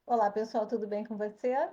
Olá, pessoal, tudo bem com vocês?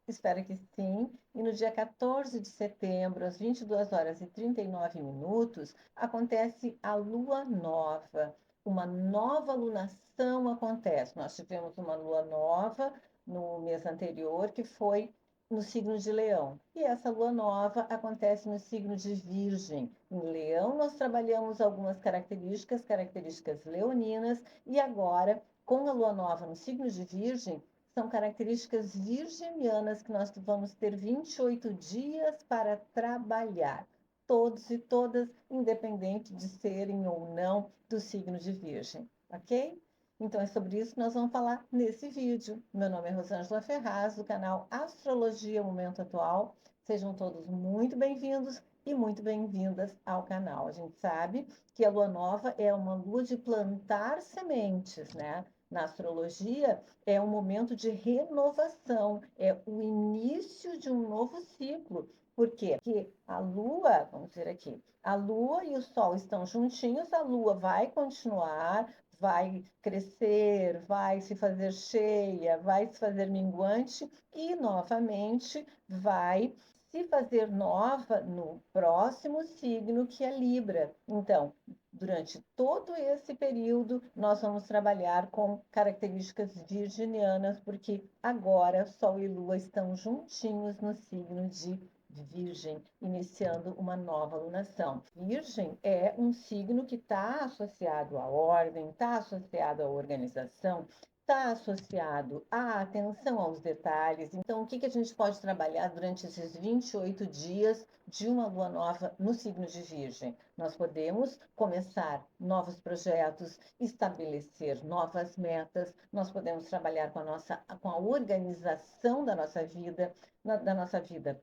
Espero que sim. E no dia 14 de setembro, às 22 horas e 39 minutos, acontece a lua nova. Uma nova lunação acontece. Nós tivemos uma lua nova no mês anterior, que foi no signo de Leão. E essa lua nova acontece no signo de Virgem. Em Leão, nós trabalhamos algumas características leoninas, e agora, com a lua nova no signo de Virgem, são características virginianas que nós vamos ter 28 dias para trabalhar, todos e todas, independente de serem ou não do signo de Virgem, ok? Então é sobre isso que nós vamos falar nesse vídeo. Meu nome é Rosângela Ferraz, do canal Astrologia Momento Atual. Sejam todos muito bem-vindos e muito bem-vindas ao canal. A gente sabe que a lua nova é uma lua de plantar sementes, né? Na astrologia, é um momento de renovação, é o início de um novo ciclo. Por quê? Porque a Lua, vamos dizer aqui, a Lua e o Sol estão juntinhos, a Lua vai continuar, vai crescer, vai se fazer cheia, vai se fazer minguante e novamente vai se fazer nova no próximo signo, que é Libra. Então, durante todo esse período, nós vamos trabalhar com características virginianas, porque agora Sol e Lua estão juntinhos no signo de Virgem, iniciando uma nova lunação. Virgem é um signo que está associado à ordem, está associado à organização, está associado à atenção aos detalhes. Então, o que a gente pode trabalhar durante esses 28 dias de uma lua nova no signo de Virgem? Nós podemos começar novos projetos, estabelecer novas metas, nós podemos trabalhar com a organização da nossa vida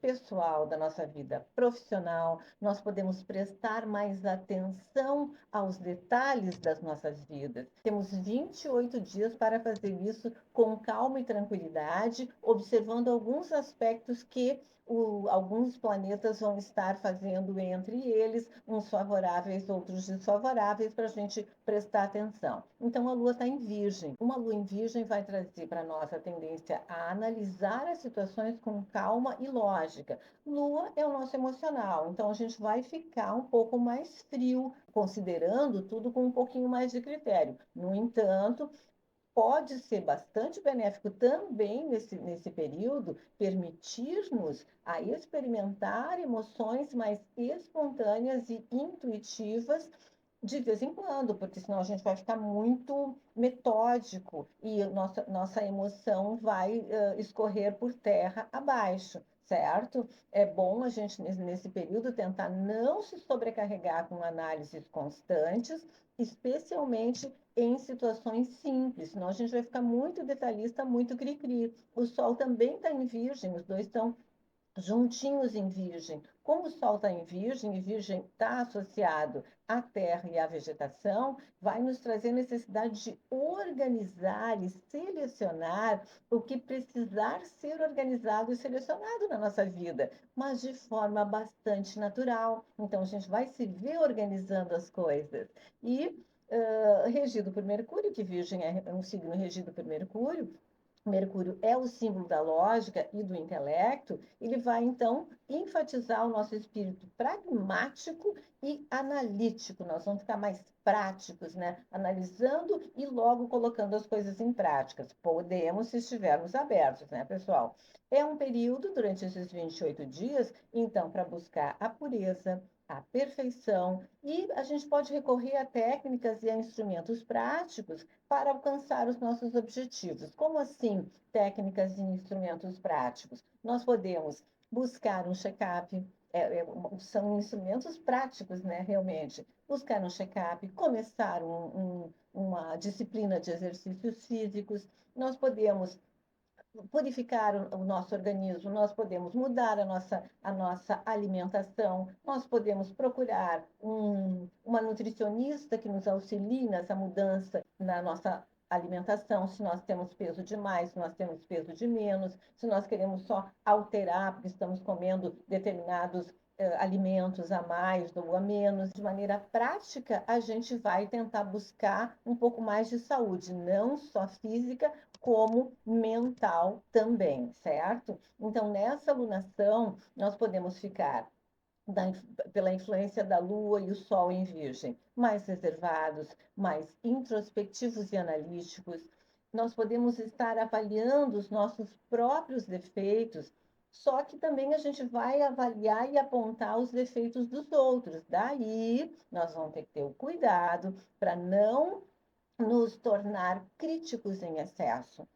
pessoal, da nossa vida profissional, nós podemos prestar mais atenção aos detalhes das nossas vidas. Temos 28 dias para fazer isso com calma e tranquilidade, observando alguns aspectos que alguns planetas vão estar fazendo entre eles, uns favoráveis, outros desfavoráveis, para a gente prestar atenção. Então, a Lua está em Virgem. Uma Lua em Virgem vai trazer para nós a tendência a analisar as situações com calma e lógica. Lua é o nosso emocional, então a gente vai ficar um pouco mais frio, considerando tudo com um pouquinho mais de critério. No entanto, pode ser bastante benéfico também nesse período permitir-nos a experimentar emoções mais espontâneas e intuitivas de vez em quando, porque senão a gente vai ficar muito metódico e nossa emoção vai escorrer por terra abaixo, certo? É bom a gente, nesse período, tentar não se sobrecarregar com análises constantes, especialmente em situações simples, senão a gente vai ficar muito detalhista, muito cri-cri. O Sol também está em Virgem, os dois estão juntinhos em Virgem. Como o Sol está em Virgem e Virgem está associado à terra e à vegetação, vai nos trazer necessidade de organizar e selecionar o que precisar ser organizado e selecionado na nossa vida, mas de forma bastante natural. Então, a gente vai se ver organizando as coisas. E regido por Mercúrio, que Virgem é um signo regido por Mercúrio, Mercúrio é o símbolo da lógica e do intelecto, ele vai então enfatizar o nosso espírito pragmático e analítico. Nós vamos ficar mais práticos, né? Analisando e logo colocando as coisas em práticas. Podemos, se estivermos abertos, né, pessoal? É um período, durante esses 28 dias, então, para buscar a pureza, a perfeição, e a gente pode recorrer a técnicas e a instrumentos práticos para alcançar os nossos objetivos. Como assim, técnicas e instrumentos práticos? Nós podemos buscar um check-up, são instrumentos práticos, né, realmente. Buscar um check-up, começar uma disciplina de exercícios físicos, nós podemos purificar o nosso organismo, nós podemos mudar a nossa alimentação, nós podemos procurar uma nutricionista que nos auxilie nessa mudança na nossa alimentação, se nós temos peso demais, se nós temos peso de menos, se nós queremos só alterar porque estamos comendo determinados alimentos a mais ou a menos. De maneira prática, a gente vai tentar buscar um pouco mais de saúde, não só física, como mental também, certo? Então, nessa alunação, nós podemos ficar da, pela influência da Lua e o Sol em Virgem, mais reservados, mais introspectivos e analíticos. Nós podemos estar avaliando os nossos próprios defeitos, só que também a gente vai avaliar e apontar os defeitos dos outros. Daí, nós vamos ter que ter o cuidado para não nos tornar críticos em excesso.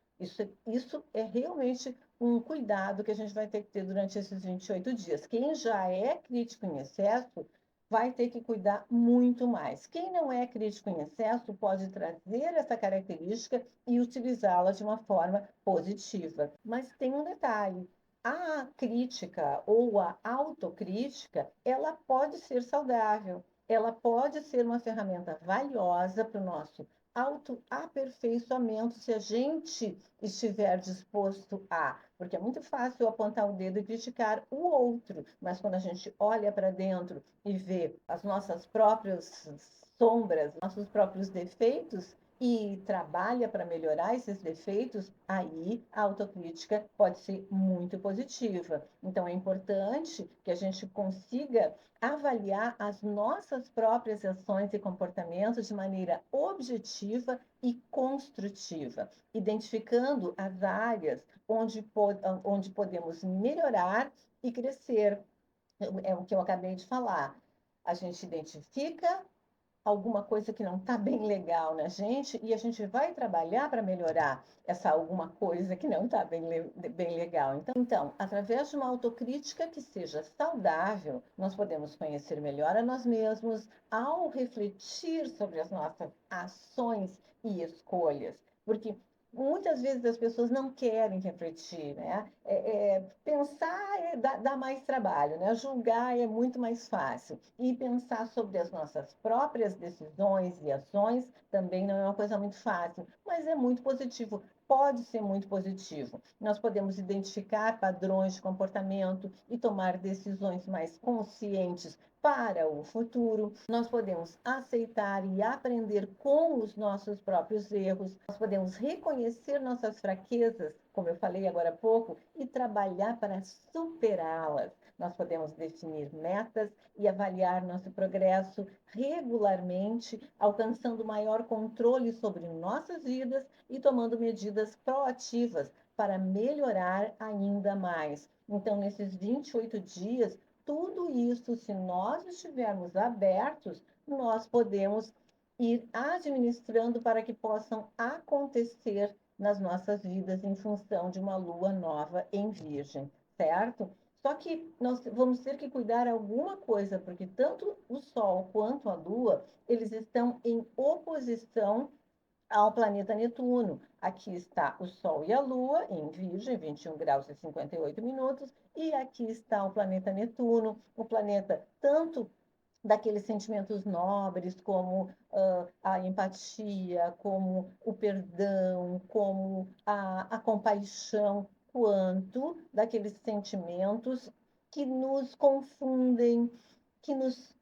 Isso é realmente um cuidado que a gente vai ter que ter durante esses 28 dias. Quem já é crítico em excesso vai ter que cuidar muito mais. Quem não é crítico em excesso pode trazer essa característica e utilizá-la de uma forma positiva. Mas tem um detalhe: a crítica ou a autocrítica, ela pode ser saudável, ela pode ser uma ferramenta valiosa para o nosso autoaperfeiçoamento, se a gente estiver disposto a. Porque é muito fácil apontar o dedo e criticar o outro, mas quando a gente olha para dentro e vê as nossas próprias sombras, nossos próprios defeitos, e trabalha para melhorar esses defeitos, aí a autocrítica pode ser muito positiva. Então, é importante que a gente consiga avaliar as nossas próprias ações e comportamentos de maneira objetiva e construtiva, identificando as áreas onde podemos melhorar e crescer. É o que eu acabei de falar. A gente identifica alguma coisa que não está bem legal na gente e a gente vai trabalhar para melhorar essa alguma coisa que não está bem legal. Então, através de uma autocrítica que seja saudável, nós podemos conhecer melhor a nós mesmos ao refletir sobre as nossas ações e escolhas. Porque muitas vezes as pessoas não querem refletir, né? Pensar dá mais trabalho, né? Julgar é muito mais fácil. E pensar sobre as nossas próprias decisões e ações também não é uma coisa muito fácil, mas é muito positivo. Pode ser muito positivo. Nós podemos identificar padrões de comportamento e tomar decisões mais conscientes para o futuro. Nós podemos aceitar e aprender com os nossos próprios erros. Nós podemos reconhecer nossas fraquezas, como eu falei agora há pouco, e trabalhar para superá-las. Nós podemos definir metas e avaliar nosso progresso regularmente, alcançando maior controle sobre nossas vidas e tomando medidas proativas para melhorar ainda mais. Então, nesses 28 dias, tudo isso, se nós estivermos abertos, nós podemos ir administrando para que possam acontecer nas nossas vidas em função de uma lua nova em Virgem, certo? Só que nós vamos ter que cuidar alguma coisa, porque tanto o Sol quanto a Lua, eles estão em oposição ao planeta Netuno. Aqui está o Sol e a Lua, em Virgem, 21 graus e 58 minutos, e aqui está o planeta Netuno, o planeta tanto daqueles sentimentos nobres, como a empatia, como o perdão, como a compaixão, quanto daqueles sentimentos que nos confundem, que nos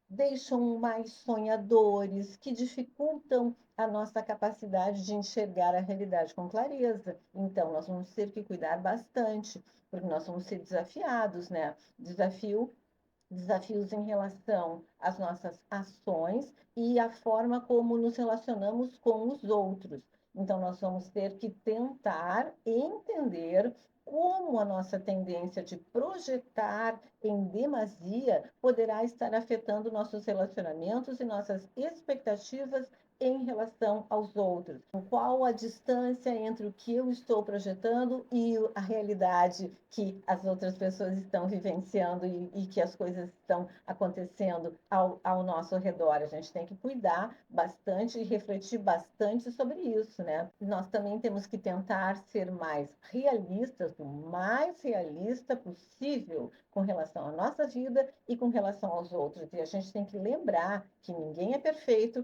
deixam mais sonhadores, que dificultam a nossa capacidade de enxergar a realidade com clareza. Então, nós vamos ter que cuidar bastante, porque nós vamos ser desafiados, né? Desafios em relação às nossas ações e à forma como nos relacionamos com os outros. Então, nós vamos ter que tentar entender como a nossa tendência de projetar em demasia poderá estar afetando nossos relacionamentos e nossas expectativas em relação aos outros. Qual a distância entre o que eu estou projetando e a realidade que as outras pessoas estão vivenciando e que as coisas estão acontecendo ao nosso redor. A gente tem que cuidar bastante e refletir bastante sobre isso, né? Nós também temos que tentar ser mais realistas, o mais realista possível com relação à nossa vida e com relação aos outros. E a gente tem que lembrar que ninguém é perfeito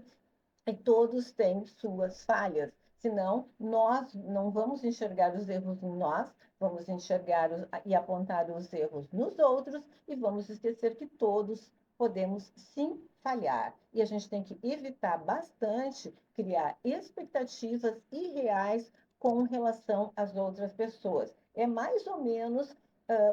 e todos têm suas falhas. Senão, nós não vamos enxergar os erros em nós, vamos enxergar e apontar os erros nos outros e vamos esquecer que todos podemos sim falhar. E a gente tem que evitar bastante criar expectativas irreais com relação às outras pessoas. É mais ou menos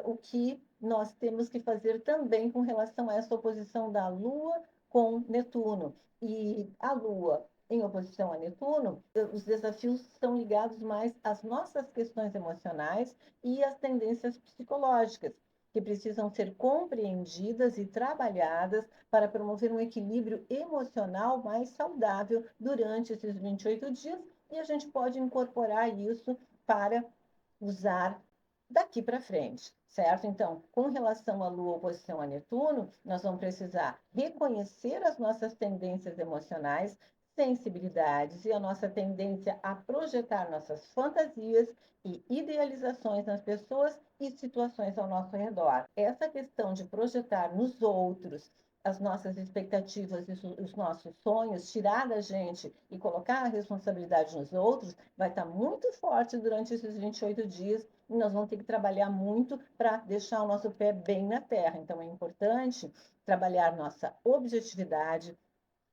o que nós temos que fazer também com relação a essa oposição da Lua com Netuno. E a Lua em oposição a Netuno, os desafios estão ligados mais às nossas questões emocionais e às tendências psicológicas, que precisam ser compreendidas e trabalhadas para promover um equilíbrio emocional mais saudável durante esses 28 dias, e a gente pode incorporar isso para usar daqui para frente, certo? Então, com relação à Lua oposição a Netuno, nós vamos precisar reconhecer as nossas tendências emocionais, sensibilidades e a nossa tendência a projetar nossas fantasias e idealizações nas pessoas e situações ao nosso redor. Essa questão de projetar nos outros as nossas expectativas e os nossos sonhos, tirar da gente e colocar a responsabilidade nos outros, vai estar muito forte durante esses 28 dias e nós vamos ter que trabalhar muito para deixar o nosso pé bem na terra. Então, é importante trabalhar nossa objetividade,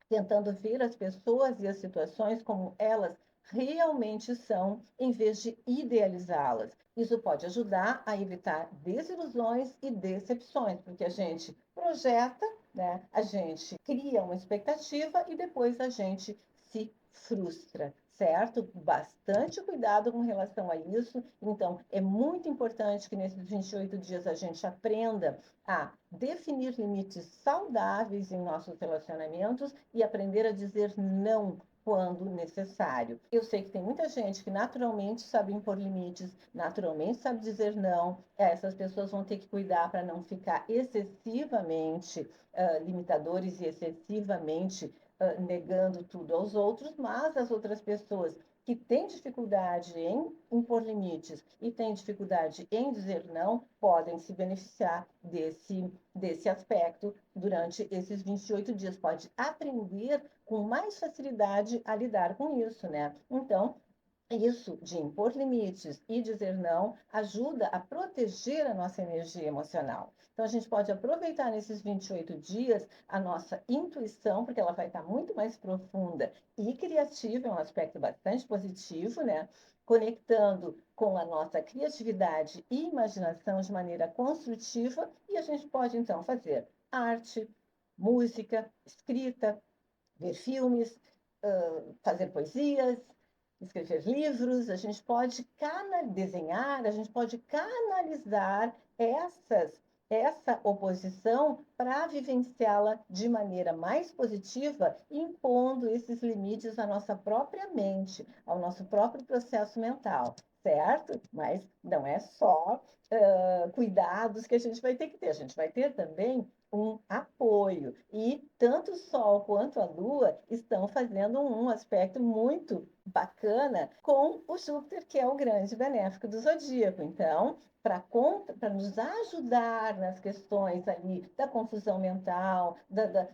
tentando ver as pessoas e as situações como elas realmente são, em vez de idealizá-las. Isso pode ajudar a evitar desilusões e decepções, porque a gente projeta, né? A gente cria uma expectativa e depois a gente se frustra, certo? Bastante cuidado com relação a isso. Então, é muito importante que nesses 28 dias a gente aprenda a definir limites saudáveis em nossos relacionamentos e aprender a dizer não quando necessário. Eu sei que tem muita gente que naturalmente sabe impor limites, naturalmente sabe dizer não. Essas pessoas vão ter que cuidar para não ficar excessivamente limitadores e excessivamente negando tudo aos outros, mas as outras pessoas que têm dificuldade em impor limites e têm dificuldade em dizer não, podem se beneficiar desse aspecto durante esses 28 dias. Pode aprender com mais facilidade a lidar com isso, né? Então, isso de impor limites e dizer não ajuda a proteger a nossa energia emocional. Então, a gente pode aproveitar nesses 28 dias a nossa intuição, porque ela vai estar muito mais profunda e criativa, é um aspecto bastante positivo, né? Conectando com a nossa criatividade e imaginação de maneira construtiva, e a gente pode, então, fazer arte, música, escrita, ver filmes, fazer poesias, escrever livros, a gente pode desenhar, a gente pode canalizar essa oposição para vivenciá-la de maneira mais positiva, impondo esses limites à nossa própria mente, ao nosso próprio processo mental, certo? Mas não é só cuidados que a gente vai ter que ter, a gente vai ter também um apoio. E tanto o Sol quanto a Lua estão fazendo um aspecto muito bacana com o Júpiter, que é o grande benéfico do zodíaco. Então, para nos ajudar nas questões ali da confusão mental,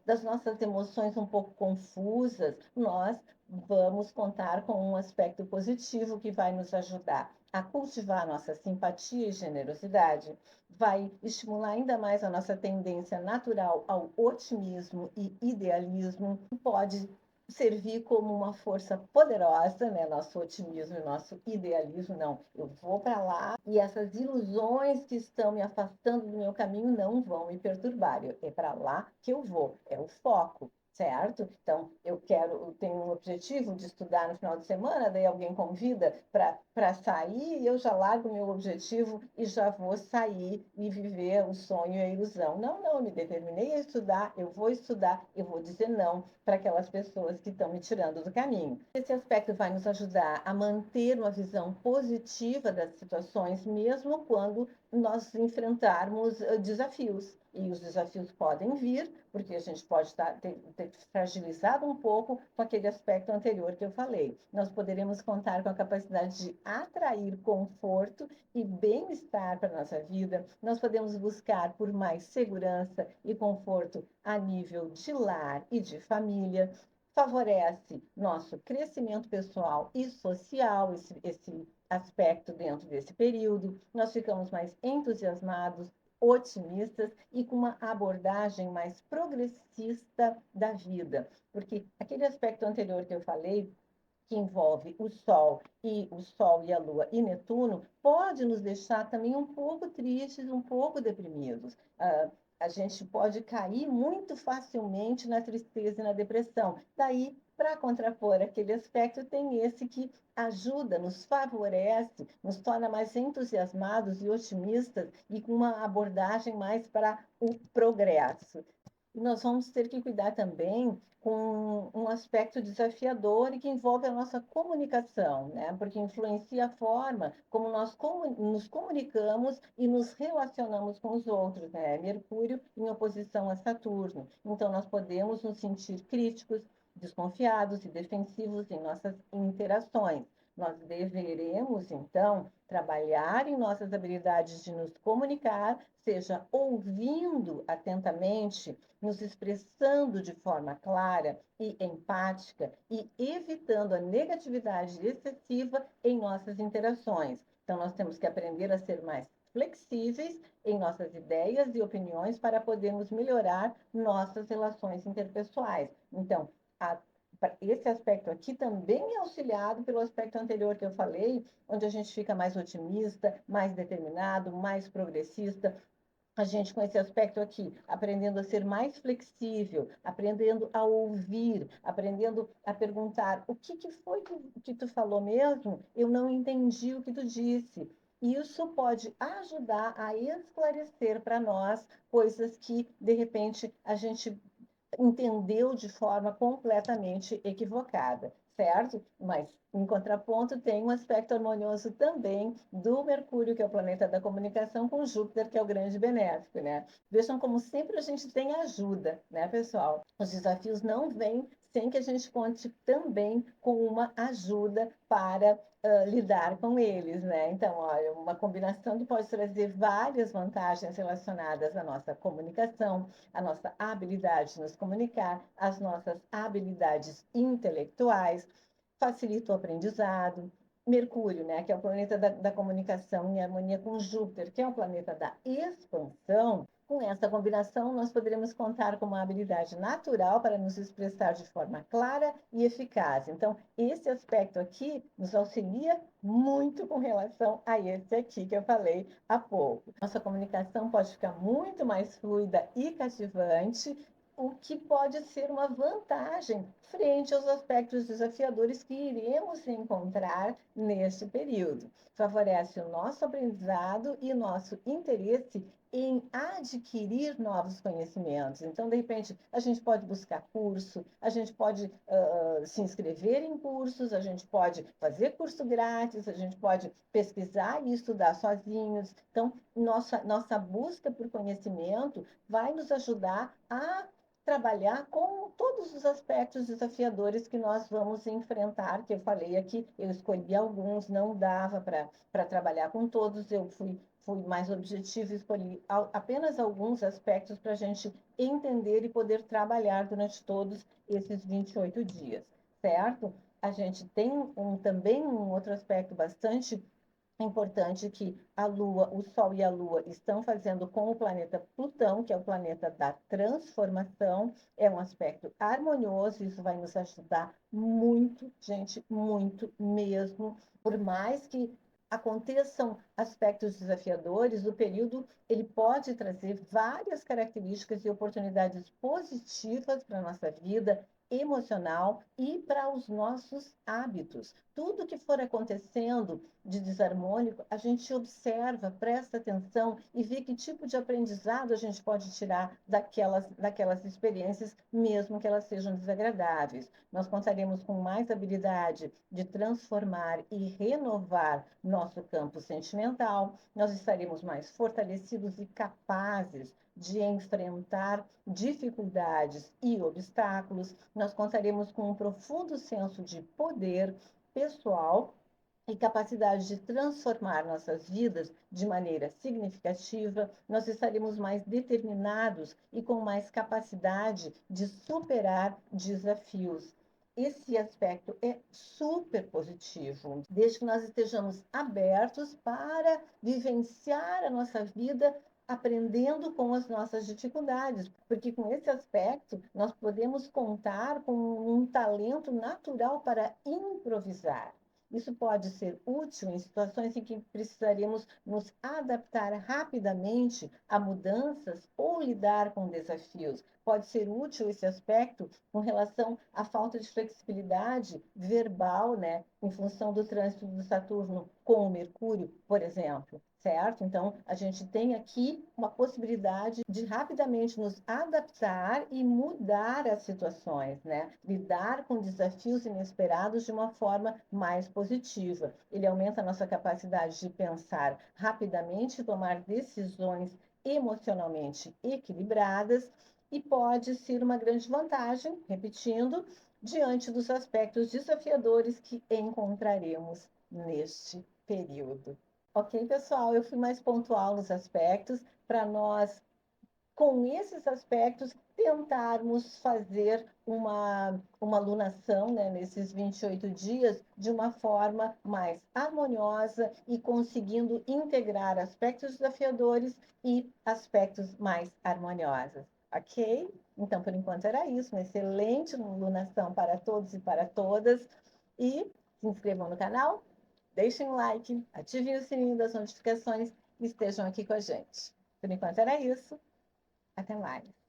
das nossas emoções um pouco confusas, nós vamos contar com um aspecto positivo que vai nos ajudar a cultivar nossa simpatia e generosidade, vai estimular ainda mais a nossa tendência natural ao otimismo e idealismo, pode servir como uma força poderosa, né? Nosso otimismo e nosso idealismo, não, eu vou para lá e essas ilusões que estão me afastando do meu caminho não vão me perturbar, é para lá que eu vou, é o foco. Certo? Então, eu tenho um objetivo de estudar no final de semana, daí alguém convida para sair, e eu já largo o meu objetivo e já vou sair e viver o sonho e a ilusão. Não, não, eu me determinei a estudar, eu vou dizer não para aquelas pessoas que estão me tirando do caminho. Esse aspecto vai nos ajudar a manter uma visão positiva das situações, mesmo quando nós enfrentarmos desafios. E os desafios podem vir, porque a gente pode ter fragilizado um pouco com aquele aspecto anterior que eu falei. Nós poderemos contar com a capacidade de atrair conforto e bem-estar para a nossa vida. Nós podemos buscar por mais segurança e conforto a nível de lar e de família. favorece nosso crescimento pessoal e social, esse aspecto dentro desse período. Nós ficamos mais entusiasmados, otimistas e com uma abordagem mais progressista da vida, porque aquele aspecto anterior que eu falei, que envolve o Sol e a Lua e Netuno, pode nos deixar também um pouco tristes, um pouco deprimidos. A gente pode cair muito facilmente na tristeza e na depressão. Daí, para contrapor aquele aspecto, tem esse que ajuda, nos favorece, nos torna mais entusiasmados e otimistas e com uma abordagem mais para o progresso. E nós vamos ter que cuidar também com um aspecto desafiador e que envolve a nossa comunicação, né? Porque influencia a forma como nós nos comunicamos e nos relacionamos com os outros, né? Mercúrio em oposição a Saturno. Então, nós podemos nos sentir críticos, desconfiados e defensivos em nossas interações. Nós deveremos, então, trabalhar em nossas habilidades de nos comunicar, seja ouvindo atentamente, nos expressando de forma clara e empática e evitando a negatividade excessiva em nossas interações. Então, nós temos que aprender a ser mais flexíveis em nossas ideias e opiniões para podermos melhorar nossas relações interpessoais. Então, a, esse aspecto aqui também é auxiliado pelo aspecto anterior que eu falei, onde a gente fica mais otimista, mais determinado, mais progressista, a gente com esse aspecto aqui, aprendendo a ser mais flexível, aprendendo a ouvir, aprendendo a perguntar o que foi que tu falou mesmo? Eu não entendi o que tu disse. Isso pode ajudar a esclarecer para nós coisas que, de repente, a gente entendeu de forma completamente equivocada, certo? Mas, em contraponto, tem um aspecto harmonioso também do Mercúrio, que é o planeta da comunicação, com Júpiter, que é o grande benéfico, né? Vejam como sempre a gente tem ajuda, né, pessoal? Os desafios não vêm sem que a gente conte também com uma ajuda para lidar com eles, né? Então, olha, uma combinação que pode trazer várias vantagens relacionadas à nossa comunicação, a nossa habilidade de nos comunicar, as nossas habilidades intelectuais, facilita o aprendizado. Mercúrio, né, que é o planeta da comunicação, em harmonia com Júpiter, que é o planeta da expansão. Com essa combinação, nós poderemos contar com uma habilidade natural para nos expressar de forma clara e eficaz. Então, esse aspecto aqui nos auxilia muito com relação a esse aqui que eu falei há pouco. Nossa comunicação pode ficar muito mais fluida e cativante, o que pode ser uma vantagem frente aos aspectos desafiadores que iremos encontrar neste período. Favorece o nosso aprendizado e nosso interesse em adquirir novos conhecimentos. Então, de repente, a gente pode buscar curso, a gente pode se inscrever em cursos, a gente pode fazer curso grátis, a gente pode pesquisar e estudar sozinhos. Então, nossa busca por conhecimento vai nos ajudar a trabalhar com todos os aspectos desafiadores que nós vamos enfrentar, que eu falei aqui, eu escolhi alguns, não dava para trabalhar com todos, eu fui mais objetiva, escolhi apenas alguns aspectos para a gente entender e poder trabalhar durante todos esses 28 dias, certo? A gente tem também um outro aspecto bastante importante que a Lua, o Sol e a Lua estão fazendo com o planeta Plutão, que é o planeta da transformação, é um aspecto harmonioso, isso vai nos ajudar muito, gente, muito mesmo, por mais que aconteçam aspectos desafiadores, o período ele pode trazer várias características e oportunidades positivas para a nossa vida emocional e para os nossos hábitos. Tudo que for acontecendo de desarmônico, a gente observa, presta atenção e vê que tipo de aprendizado a gente pode tirar daquelas experiências, mesmo que elas sejam desagradáveis. Nós contaremos com mais habilidade de transformar e renovar nosso campo sentimental, nós estaremos mais fortalecidos e capazes de enfrentar dificuldades e obstáculos, nós contaremos com um profundo senso de poder pessoal e capacidade de transformar nossas vidas de maneira significativa, nós estaremos mais determinados e com mais capacidade de superar desafios. esse aspecto é super positivo, desde que nós estejamos abertos para vivenciar a nossa vida aprendendo com as nossas dificuldades, porque com esse aspecto nós podemos contar com um talento natural para improvisar. Isso pode ser útil em situações em que precisaríamos nos adaptar rapidamente a mudanças ou lidar com desafios. Pode ser útil esse aspecto com relação à falta de flexibilidade verbal, né, em função do trânsito do Saturno com o Mercúrio, por exemplo, certo? Então, a gente tem aqui uma possibilidade de rapidamente nos adaptar e mudar as situações, né? Lidar com desafios inesperados de uma forma mais positiva. Ele aumenta a nossa capacidade de pensar rapidamente, tomar decisões emocionalmente equilibradas e pode ser uma grande vantagem, repetindo, diante dos aspectos desafiadores que encontraremos neste período. Ok, pessoal? Eu fui mais pontual nos aspectos para nós, com esses aspectos, tentarmos fazer uma alunação, né, nesses 28 dias de uma forma mais harmoniosa e conseguindo integrar aspectos desafiadores e aspectos mais harmoniosos. Ok? Então, por enquanto era isso. Uma excelente alunação para todos e para todas. E se inscrevam no canal, deixem um like, ativem o sininho das notificações e estejam aqui com a gente. Por enquanto era isso. Até mais.